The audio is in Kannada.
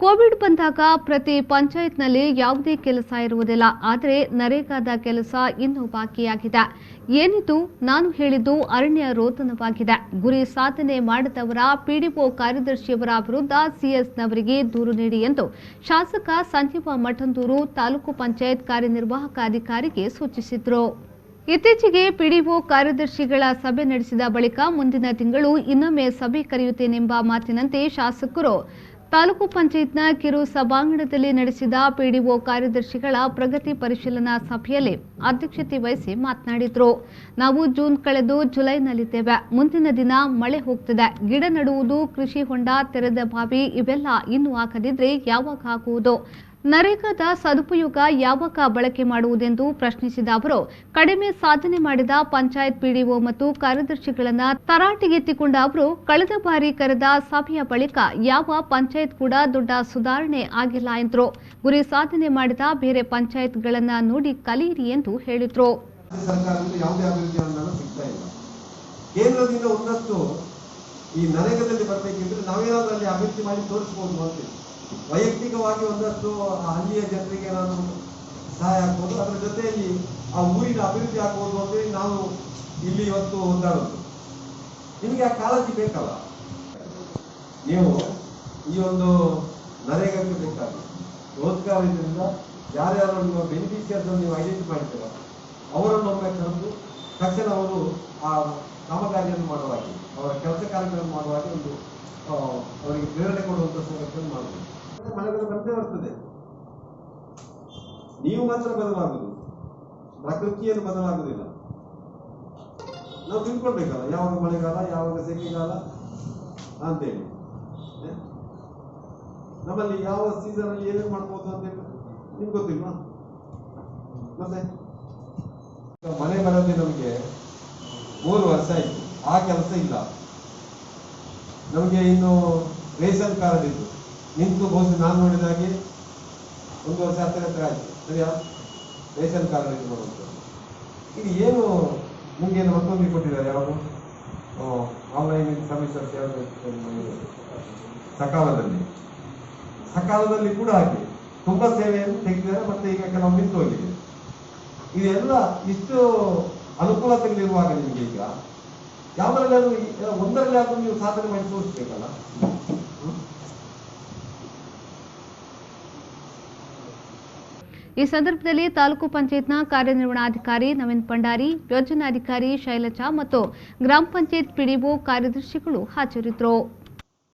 ಕೋವಿಡ್ ಬಂದಾಗ ಪ್ರತಿ ಪಂಚಾಯತ್ನಲ್ಲಿ ಯಾವುದೇ ಕೆಲಸ ಇರುವುದಿಲ್ಲ. ಆದರೆ ನರೇಗಾದ ಕೆಲಸ ಇನ್ನೂ ಬಾಕಿಯಾಗಿದೆ. ಏನಿದು? ನಾನು ಹೇಳಿದ್ದು ಅರಣ್ಯ ರೋದನವಾಗಿದೆ. ಗುರಿ ಸಾಧನೆ ಮಾಡದವರ ಪಿಡಿಒ ಕಾರ್ಯದರ್ಶಿಯವರ ವಿರುದ್ಧ ಸಿಎಸ್ನವರಿಗೆ ದೂರು ನೀಡಿ ಎಂದು ಶಾಸಕ ಸಂಜೀವ ಮಠಂದೂರು ತಾಲೂಕು ಪಂಚಾಯತ್ ಕಾರ್ಯನಿರ್ವಾಹಕ ಅಧಿಕಾರಿಗೆ ಸೂಚಿಸಿದರು. ಇತ್ತೀಚೆಗೆ ಪಿಡಿಒ ಕಾರ್ಯದರ್ಶಿಗಳ ಸಭೆ ನಡೆಸಿದ ಬಳಿಕ ಮುಂದಿನ ತಿಂಗಳು ಇನ್ನೊಮ್ಮೆ ಸಭೆ ಕರೆಯುತ್ತೇನೆಂಬ ಮಾತಿನಂತೆ ಶಾಸಕರು ತಾಲೂಕು ಪಂಚಾಯತ್ನ ಕಿರು ಸಭಾಂಗಣದಲ್ಲಿ ನಡೆಸಿದ ಪಿಡಿಒ ಕಾರ್ಯದರ್ಶಿಗಳ ಪ್ರಗತಿ ಪರಿಶೀಲನಾ ಸಭೆಯಲ್ಲಿ ಅಧ್ಯಕ್ಷತೆ ವಹಿಸಿ ಮಾತನಾಡಿದರು. ನಾವು ಜೂನ್ ಕಳೆದು ಜುಲೈನಲ್ಲಿದ್ದೇವೆ. ಮುಂದಿನ ದಿನ ಮಳೆ ಹೋಗ್ತಿದೆ. ಗಿಡ ನೆಡುವುದು, ಕೃಷಿ ಹೊಂಡ, ತೆರೆದ ಬಾವಿ ಇವೆಲ್ಲ ಇನ್ನೂ ಆಗದಿದ್ರೆ ಯಾವಾಗ ಆಗುವುದು? ನರೇಗಾದ ಸದುಪಯೋಗ ಯಾವಾಗ ಬಳಕೆ ಮಾಡುವುದೆಂದು ಪ್ರಶ್ನಿಸಿದ ಅವರು, ಕಡಿಮೆ ಸಾಧನೆ ಮಾಡಿದ ಪಂಚಾಯತ್ ಪಿಡಿಒ ಮತ್ತು ಕಾರ್ಯದರ್ಶಿಗಳನ್ನು ತರಾಟೆಗೆತ್ತಿಕೊಂಡ ಅವರು, ಕಳೆದ ಬಾರಿ ಕರೆದ ಸಭೆಯ ಬಳಿಕ ಯಾವ ಪಂಚಾಯತ್ ಕೂಡ ದೊಡ್ಡ ಸುಧಾರಣೆ ಆಗಿಲ್ಲ ಎಂದರು. ಗುರಿ ಸಾಧನೆ ಮಾಡಿದ ಬೇರೆ ಪಂಚಾಯತ್ಗಳನ್ನು ನೋಡಿ ಕಲಿಯಿರಿ ಎಂದು ಹೇಳಿದರು. ಕೇಂದ್ರದಿಂದ ಒಂದಷ್ಟು ಈ ನರೇಗಾದಲ್ಲಿ ಬರಬೇಕಿದ್ರೆ ನಾವೇನಾದ್ರೂ ಅಲ್ಲಿ ಅಭಿವೃದ್ಧಿ ಮಾಡಿ ತೋರಿಸಬಹುದು ಅಂತ ವೈಯಕ್ತಿಕವಾಗಿ ಒಂದಷ್ಟು ಹಳ್ಳಿಯ ಜನರಿಗೆ ನಾನು ಸಹಾಯ ಆಗ್ಬೋದು. ಅದರ ಜೊತೆಯಲ್ಲಿ ಆ ಊರಿನ ಅಭಿವೃದ್ಧಿ ಆಗ್ಬೋದು ಅಂತ ನಾವು ಇಲ್ಲಿ ಇವತ್ತು ಹೊಂದಾಡೋದು. ನಿಮಗೆ ಆ ಕಾಳಜಿ ಬೇಕಲ್ಲ. ನೀವು ಈ ಒಂದು ನರೇಗಾಕ್ಕೆ ಬೇಕಾಗಿ ರೋಜ್ಗಾರ್ ಇದರಿಂದ ಯಾರ್ಯಾರು ನಿಮ್ಮ ಬೆನಿಫಿಷಿಯರ್ಸ್ ನೀವು ಐಡೆಂಟಿಫೈ ಮಾಡ್ತೀರ ಅವರನ್ನು ಒಮ್ಮೆ ಕರೆದು ತಕ್ಷಣ ಅವರು ಆ ಕಾಮಗಾರಿಯನ್ನು ಮಾಡುವಾಗಿ ಅವರ ಕೆಲಸ ಕಾರ್ಯಗಳನ್ನು ಮಾಡುವಾಗ ಒಂದು ಅವರಿಗೆ ಪ್ರೇರಣೆ ಕೊಡುವಂತ ಸಂಗತಿಯನ್ನು ಮಾಡಬೇಕು. ಮಳೆಗಳು ಬಂದೇ ಬರ್ತದೆ. ನೀವು ಮಾತ್ರ ಬದಲಾಗುವುದು, ಪ್ರಕೃತಿಯನ್ನು ಬದಲಾಗುವುದಿಲ್ಲ. ನಾವು ತಿಳ್ಕೊಳ್ಬೇಕಲ್ಲ ಯಾವಾಗ ಮಳೆಗಾಲ ಯಾವಾಗ ಸೆಕೆಗಾಲ ಅಂತೇಳಿ. ನಮ್ಮಲ್ಲಿ ಯಾವ ಸೀಸನ್ ಅಲ್ಲಿ ಏನೇನು ಮಾಡ್ಬೋದು ಅಂತ ನಿಮ್ಗೆ ಗೊತ್ತಿಲ್ವಾ? ಮತ್ತೆ ಮನೆ ಬರೋದೇ ನಮಗೆ 3 ವರ್ಷ ಆಯ್ತು, ಆ ಕೆಲಸ ಇಲ್ಲ. ನಮಗೆ ಇನ್ನು ರೇಷನ್ ಕಾರ್ಡ್ ಇತ್ತು ನಿಂತು ಬಹುಶಃ ನಾನು ನೋಡಿದಾಗೆ 1 ವರ್ಷ ಹತ್ತಿರ ಆಯ್ತು. ಸರಿಯಾ? ರೇಷನ್ ಕಾರ್ಡ್ ಇದು ಮಾಡುವಂಥದ್ದು. ಇದು ಏನು ನಿಮ್ಗೆ ಮತ್ತೊಂದು ಕೊಟ್ಟಿದ್ದಾರೆ ಯಾವುದು ಆನ್ಲೈನ್ ಸರ್ವಿಸಸ್ ಯಾವುದು ಸಕಾಲದಲ್ಲಿ ಕೂಡ ಹಾಗೆ ತುಂಬಾ ಸೇವೆಯನ್ನು ತೆಗೆದಿದ್ದಾರೆ. ಮತ್ತೆ ಈಗ ಕೆಲವು ನಿಂತು ಹೋಗಿದೆ. ಇದೆಲ್ಲ ಇಷ್ಟು ಅನುಕೂಲತೆಗಳಿರುವಾಗ ನಿಮಗೆ ಈಗ ಯಾವುದರಲ್ಲಾದ್ರೂ ಒಂದರಲ್ಲಿ ಆದ್ರೂ ನೀವು ಸಾಧನೆ ಮಾಡಿ ತೋರಿಸ್ಬೇಕಲ್ಲ. ಈ ಸಂದರ್ಭದಲ್ಲಿ ತಾಲೂಕು ಪಂಚಾಯತ್ನ ಕಾರ್ಯನಿರ್ವಹಣಾಧಿಕಾರಿ ನವೀನ್ ಭಂಡಾರಿ, ಯೋಜನಾಧಿಕಾರಿ ಶೈಲಜಾ ಮತ್ತು ಗ್ರಾಮ ಪಂಚಾಯತ್ ಪಿಡಿಒ ಕಾರ್ಯದರ್ಶಿಗಳು ಹಾಜರಿದ್ದರು.